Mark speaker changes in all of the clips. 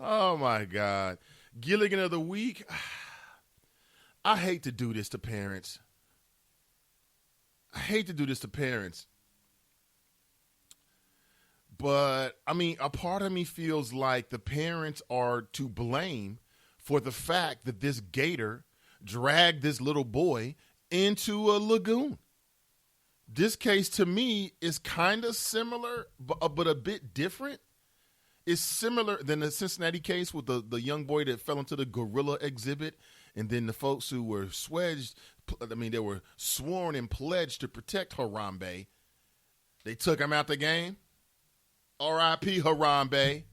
Speaker 1: Oh, my God. GIlligan of the week. I hate to do this to parents. But, I mean, a part of me feels like the parents are to blame for the fact that this gator dragged this little boy into a lagoon. This case, to me, is kind of similar, but a bit different. It's similar than the Cincinnati case with the young boy that fell into the gorilla exhibit, and then the folks who were they were sworn and pledged to protect Harambe. They took him out the game. R.I.P. Harambe.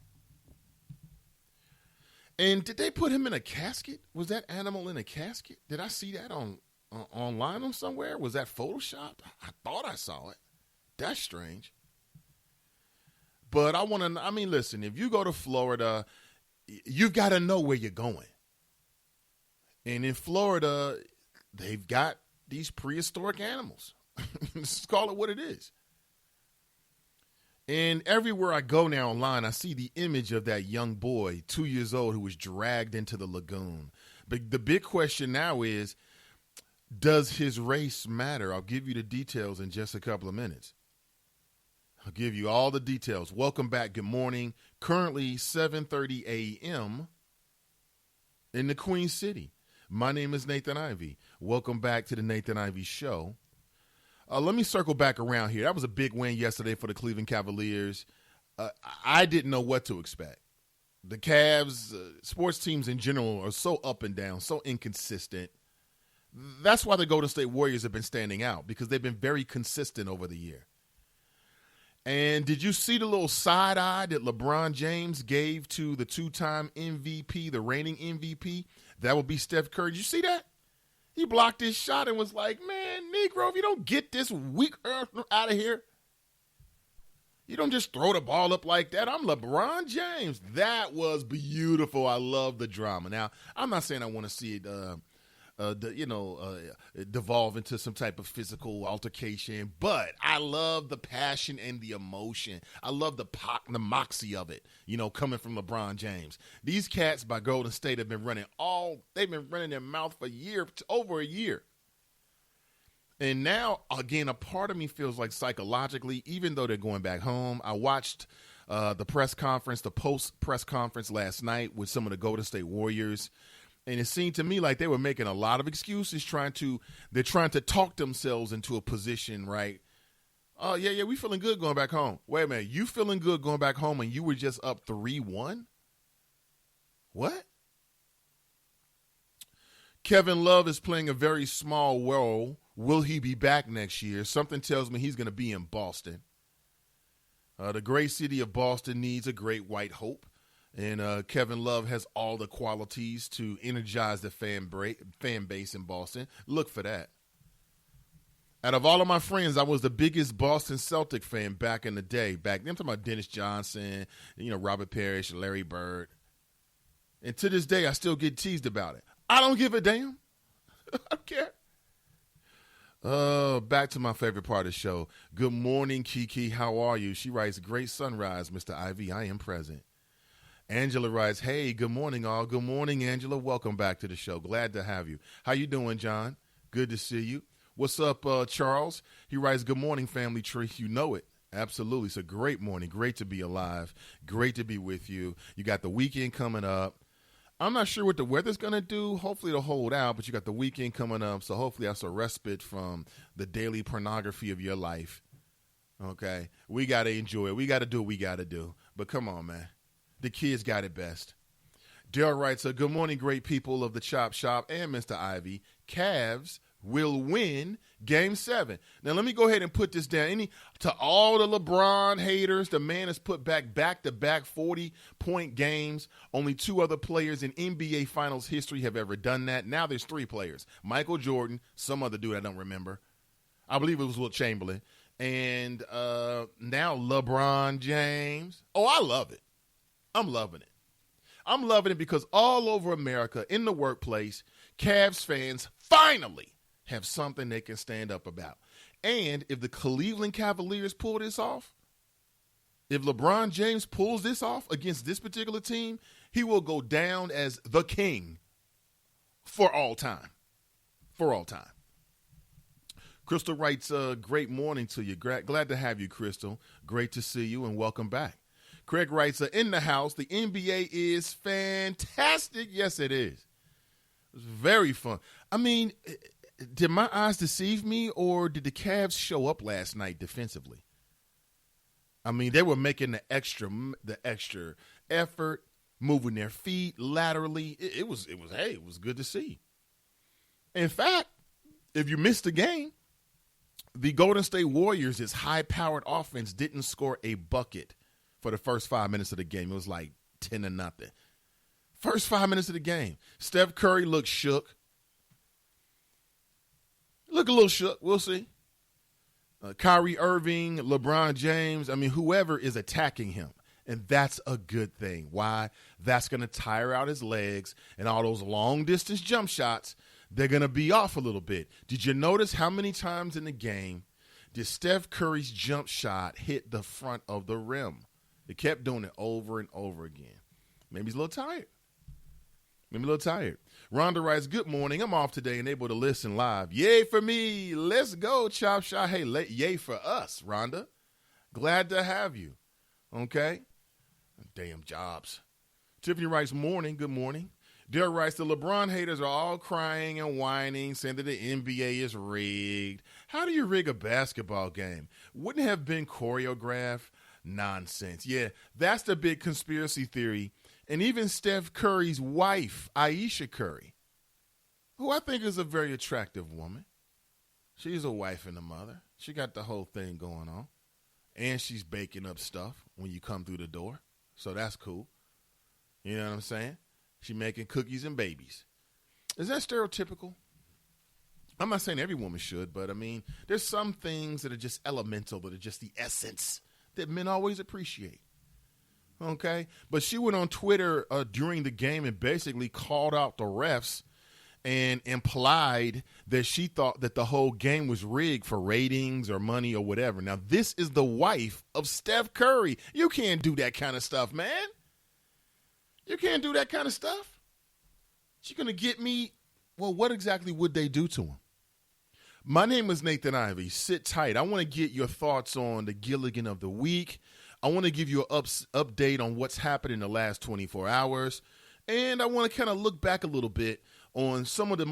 Speaker 1: And did they put him in a casket? Was that animal in a casket? Did I see that online on somewhere? Was that Photoshop? I thought I saw it. That's strange. But listen, if you go to Florida, you've got to know where you're going. And in Florida, they've got these prehistoric animals. Let's call it what it is. And everywhere I go now online, I see the image of that young boy, 2 years old, who was dragged into the lagoon. But the big question now is, does his race matter? I'll give you the details in just a couple of minutes. I'll give you all the details. Welcome back. Good morning. Currently 7:30 a.m. in the Queen City. My name is Nathan Ivey. Welcome back to the Nathan Ivey Show. Let me circle back around here. That was a big win yesterday for the Cleveland Cavaliers. I didn't know what to expect. The Cavs, sports teams in general, are so up and down, so inconsistent. That's why the Golden State Warriors have been standing out, because they've been very consistent over the year. And did you see the little side eye that LeBron James gave to the two-time MVP, the reigning MVP? That would be Steph Curry. Did you see that? He blocked his shot and was like, man, Negro, if you don't get this weak earth out of here, you don't just throw the ball up like that. I'm LeBron James. That was beautiful. I love the drama. Now, I'm not saying I want to see it devolve into some type of physical altercation. But I love the passion and the emotion. I love the moxie of it, coming from LeBron James. These cats by Golden State have been they've been running their mouth for over a year. And now, again, a part of me feels like psychologically, even though they're going back home, I watched the post-press conference last night with some of the Golden State Warriors. And it seemed to me like they were making a lot of excuses, they're trying to talk themselves into a position, right? Oh, yeah, we feeling good going back home. Wait a minute, you feeling good going back home and you were just up 3-1? What? Kevin Love is playing a very small role. Will he be back next year? Something tells me he's going to be in Boston. The great city of Boston needs a great white hope. And Kevin Love has all the qualities to energize the fan base in Boston. Look for that. Out of all of my friends, I was the biggest Boston Celtic fan back in the day. Back then, I'm talking about Dennis Johnson, Robert Parrish, Larry Bird. And to this day, I still get teased about it. I don't give a damn. I don't care. Back to my favorite part of the show. Good morning, Kiki. How are you? She writes, great sunrise, Mr. Ivy. I am present. Angela writes, hey, good morning, all. Good morning, Angela. Welcome back to the show. Glad to have you. How you doing, John? Good to see you. What's up, Charles? He writes, good morning, family tree. You know it. Absolutely. It's a great morning. Great to be alive. Great to be with you. You got the weekend coming up. I'm not sure what the weather's going to do. Hopefully it'll hold out, but you got the weekend coming up, so hopefully that's a respite from the daily pornography of your life. Okay? We got to enjoy it. We got to do what we got to do. But come on, man. The kids got it best. Daryl writes, good morning, great people of the Chop Shop and Mr. Ivy. Cavs will win Game 7. Now, let me go ahead and put this down. To all the LeBron haters, the man has put back-to-back 40-point games. Only two other players in NBA Finals history have ever done that. Now there's three players. Michael Jordan, some other dude I don't remember. I believe it was Wilt Chamberlain. And now LeBron James. Oh, I love it. I'm loving it. I'm loving it because all over America, in the workplace, Cavs fans finally have something they can stand up about. And if the Cleveland Cavaliers pull this off, If LeBron James pulls this off against this particular team, he will go down as the king for all time. For all time. Crystal writes, great morning to you. Glad to have you, Crystal. Great to see you and welcome back. Craig writes, in the house, the NBA is fantastic. Yes, it is. It's very fun. I mean, did my eyes deceive me, or did the Cavs show up last night defensively? I mean, they were making the extra effort, moving their feet laterally. It was good to see. In fact, if you missed the game, the Golden State Warriors' high-powered offense didn't score a bucket for the first 5 minutes of the game. It was like 10-0. First 5 minutes of the game. Steph Curry looked shook. Look a little shook. We'll see. Kyrie Irving, LeBron James, I mean, whoever is attacking him. And that's a good thing. Why? That's going to tire out his legs, and all those long-distance jump shots, they're going to be off a little bit. Did you notice how many times in the game did Steph Curry's jump shot hit the front of the rim? They kept doing it over and over again. Maybe he's a little tired. Rhonda writes, good morning. I'm off today and able to listen live. Yay for me. Let's go, Chop Shot. Hey, yay for us, Rhonda. Glad to have you. Okay? Damn jobs. Tiffany writes, morning. Good morning. Derek writes, the LeBron haters are all crying and whining, saying that the NBA is rigged. How do you rig a basketball game? Wouldn't it have been choreographed? Nonsense. Yeah, that's the big conspiracy theory. And even Steph Curry's wife, Aisha Curry, who I think is a very attractive woman. She's a wife and a mother. She got the whole thing going on. And she's baking up stuff when you come through the door. So that's cool. You know what I'm saying? She's making cookies and babies. Is that stereotypical? I'm not saying every woman should, but I mean, there's some things that are just elemental, that are just the essence that men always appreciate. Okay? But she went on Twitter during the game and basically called out the refs and implied that she thought that the whole game was rigged for ratings or money or whatever. Now, this is the wife of Steph Curry. You can't do that kind of stuff, man. You can't do that kind of stuff. She's going to get me. Well, what exactly would they do to him? My name is Nathan Ivey. Sit tight. I want to get your thoughts on the GIlligan of the week. I want to give you an update on what's happened in the last 24 hours. And I want to kind of look back a little bit on some of the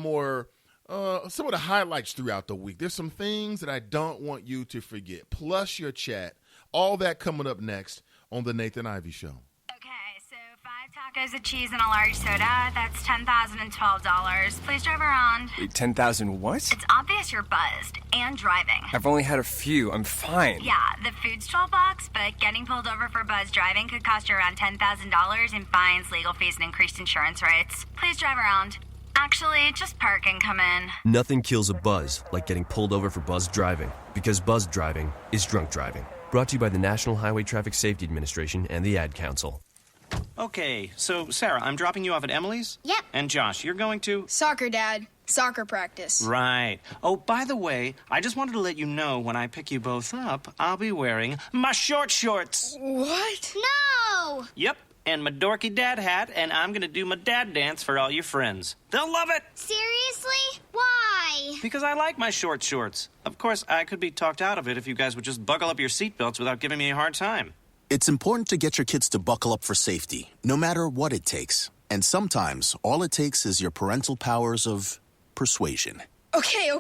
Speaker 1: highlights throughout the week. There's some things that I don't want you to forget, plus your chat. All that coming up next on the Nathan Ivey Show.
Speaker 2: Okay, so 5 tacos of cheese and a large soda. That's $10,012. Please drive around.
Speaker 3: Wait, 10,000 what?
Speaker 2: It's obvious you're buzzed and driving.
Speaker 3: I've only had a few. I'm fine.
Speaker 2: Yeah, the food's $12, but getting pulled over for buzz driving could cost you around $10,000 in fines, legal fees, and increased insurance rates. Please drive around. Actually, just park and come in.
Speaker 4: Nothing kills a buzz like getting pulled over for buzz driving, because buzz driving is drunk driving. Brought to you by the National Highway Traffic Safety Administration and the Ad Council.
Speaker 5: Okay, so Sarah, I'm dropping you off at Emily's?
Speaker 6: Yep.
Speaker 5: And Josh, you're going to?
Speaker 6: Soccer, Dad. Soccer practice.
Speaker 5: Right. Oh, by the way, I just wanted to let you know when I pick you both up, I'll be wearing my short shorts.
Speaker 6: What? No!
Speaker 5: Yep, and my dorky dad hat, and I'm going to do my dad dance for all your friends. They'll love it!
Speaker 6: Seriously? Why?
Speaker 5: Because I like my short shorts. Of course, I could be talked out of it if you guys would just buckle up your seatbelts without giving me a hard time.
Speaker 7: It's important to get your kids to buckle up for safety, no matter what it takes. And sometimes, all it takes is your parental powers of persuasion.
Speaker 6: Okay,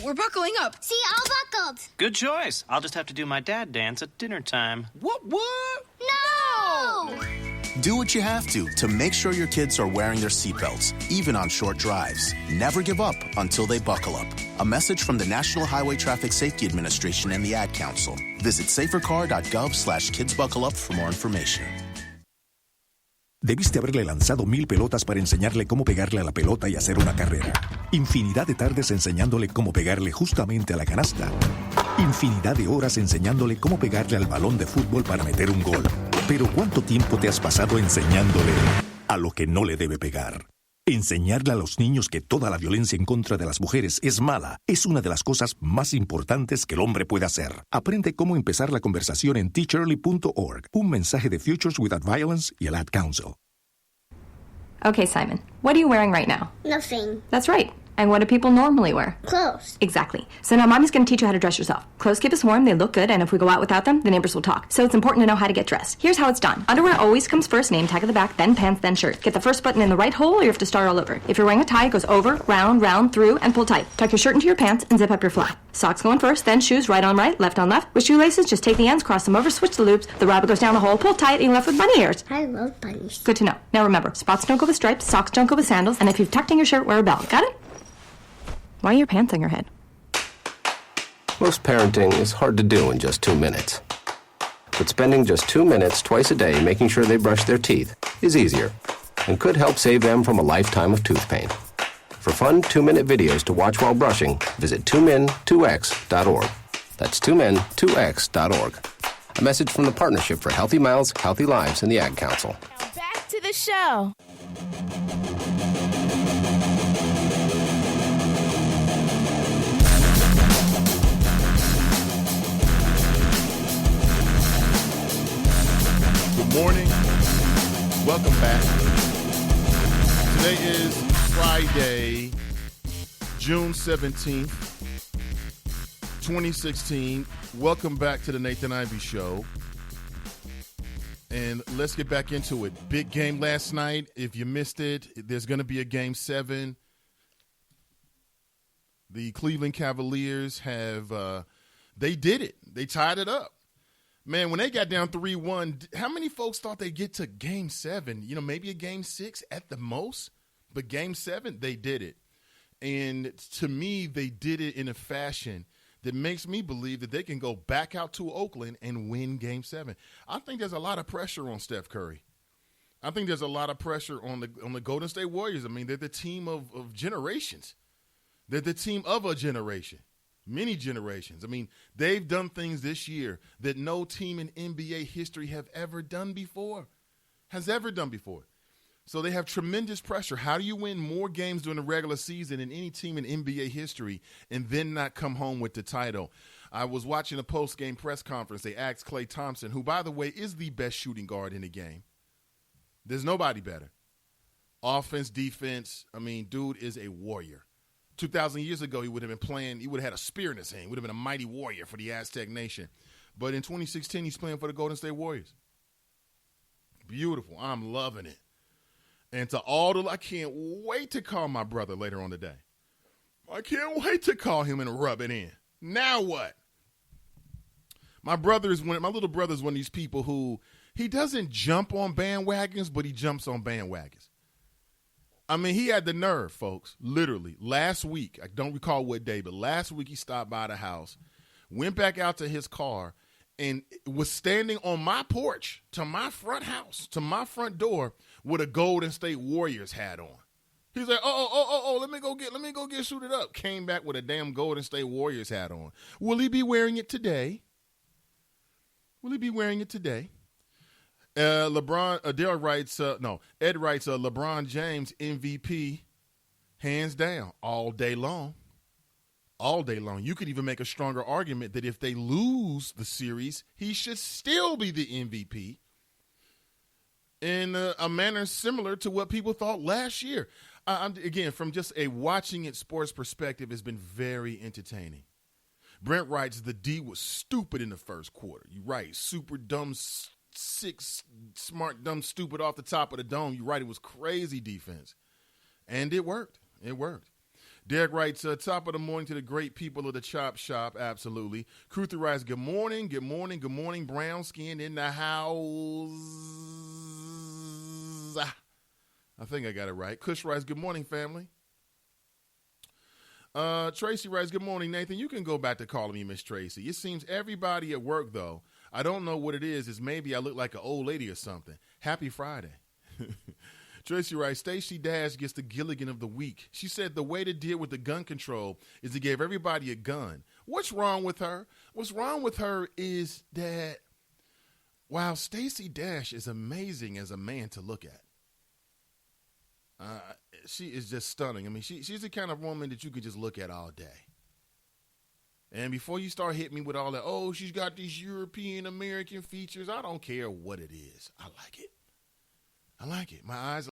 Speaker 6: we're buckling up.
Speaker 8: See, all buckled.
Speaker 5: Good choice. I'll just have to do my dad dance at dinner time. What?
Speaker 8: No!
Speaker 7: Do what you have to make sure your kids are wearing their seatbelts, even on short drives. Never give up until they buckle up. A message from the National Highway Traffic Safety Administration and the Ad Council. Visit safercar.gov/kidsbuckleup for more information.
Speaker 9: Debiste haberle lanzado 1000 pelotas para enseñarle cómo pegarle a la pelota y hacer una carrera. Infinidad de tardes enseñándole cómo pegarle justamente a la canasta. Infinidad de horas enseñándole cómo pegarle al balón de fútbol para meter un gol. Pero ¿cuánto tiempo te has pasado enseñándole a lo que no le debe pegar? Enseñarle a los niños que toda la violencia en contra de las mujeres es mala es una de las cosas más importantes que el hombre puede hacer. Aprende cómo empezar la conversación en teachearly.org. Un mensaje de Futures Without Violence y el Ad Council.
Speaker 10: Okay, Simon, what are you wearing right now?
Speaker 8: Nothing.
Speaker 10: That's right. And what do people normally wear?
Speaker 8: Clothes.
Speaker 10: Exactly. So now Mommy's going to teach you how to dress yourself. Clothes keep us warm, they look good, and if we go out without them, the neighbors will talk. So it's important to know how to get dressed. Here's how it's done. Underwear always comes first, name tag at the back, then pants, then shirt. Get the first button in the right hole or you have to start all over. If you're wearing a tie, it goes over, round, round, through, and pull tight. Tuck your shirt into your pants and zip up your fly. Socks going first, then shoes right on right, left on left. With shoelaces, just take the ends, cross them over, switch the loops. The rabbit goes down the hole, pull tight, and you're left with bunny ears.
Speaker 8: I love bunnies.
Speaker 10: Good to know. Now remember, spots don't go with stripes, socks don't go with sandals, and if you've tucked in your shirt, wear a belt. Got it? Why are your pants on your head?
Speaker 11: Most parenting is hard to do in just 2 minutes. But spending just 2 minutes twice a day making sure they brush their teeth is easier and could help save them from a lifetime of tooth pain. For fun 2-minute videos to watch while brushing, visit 2min2x.org. That's 2min2x.org. A message from the Partnership for Healthy Mouths, Healthy Lives, and the Ad Council.
Speaker 12: Now back to the show.
Speaker 1: Good morning. Welcome back. Today is Friday, June 17th, 2016. Welcome back to the Nathan Ivey Show. And let's get back into it. Big game last night. If you missed it, there's going to be a game 7. The Cleveland Cavaliers have, they did it. They tied it up. Man, when they got down 3-1, how many folks thought they'd get to game 7? You know, maybe a game 6 at the most. But game 7, they did it. And to me, they did it in a fashion that makes me believe that they can go back out to Oakland and win game 7. I think there's a lot of pressure on Steph Curry. I think there's a lot of pressure on the Golden State Warriors. I mean, they're the team of generations. They're the team of a generation. Many generations. I mean, they've done things this year that no team in NBA history has ever done before. So they have tremendous pressure. How do you win more games during the regular season than any team in NBA history and then not come home with the title? I was watching a post-game press conference. They asked Klay Thompson, who, by the way, is the best shooting guard in the game. There's nobody better. Offense, defense, I mean, dude is a warrior. 2,000 years ago, he would have been playing, he would have had a spear in his hand. He would have been a mighty warrior for the Aztec nation. But in 2016, he's playing for the Golden State Warriors. Beautiful. I'm loving it. And to all the, I can't wait to call my brother later on today. I can't wait to call him and rub it in. Now what? My little brother is one of these people who, he doesn't jump on bandwagons, but he jumps on bandwagons. I mean, he had the nerve, folks, literally. Last week, I don't recall what day, but last week he stopped by the house, went back out to his car, and was standing on my porch to my front house, to my front door, with a Golden State Warriors hat on. He's like, let me go get suited up. Came back with a damn Golden State Warriors hat on. Will he be wearing it today? Ed writes, LeBron James MVP, hands down, all day long. All day long. You could even make a stronger argument that if they lose the series, he should still be the MVP in a manner similar to what people thought last year. Again, from just a watching it sports perspective, it's been very entertaining. Brent writes, the D was stupid in the first quarter. You're right. Super dumb, sick, smart, dumb, stupid off the top of the dome. You're right. It was crazy defense. And it worked. Derek writes, top of the morning to the great people of the Chop Shop. Absolutely. Cruther writes, good morning. Brown skin in the house. I think I got it right. Kush writes, good morning, family. Tracy writes, good morning, Nathan. You can go back to calling me Miss Tracy. It seems everybody at work, though, I don't know what it is maybe I look like an old lady or something. Happy Friday. Tracy writes, Stacey Dash gets the GIlligan of the week. She said the way to deal with the gun control is to give everybody a gun. What's wrong with her? What's wrong with her is that while Stacey Dash is amazing as a man to look at, She is just stunning. I mean, she's the kind of woman that you could just look at all day. And before you start hitting me with all that, oh, she's got these European American features, I don't care what it is. I like it. My eyes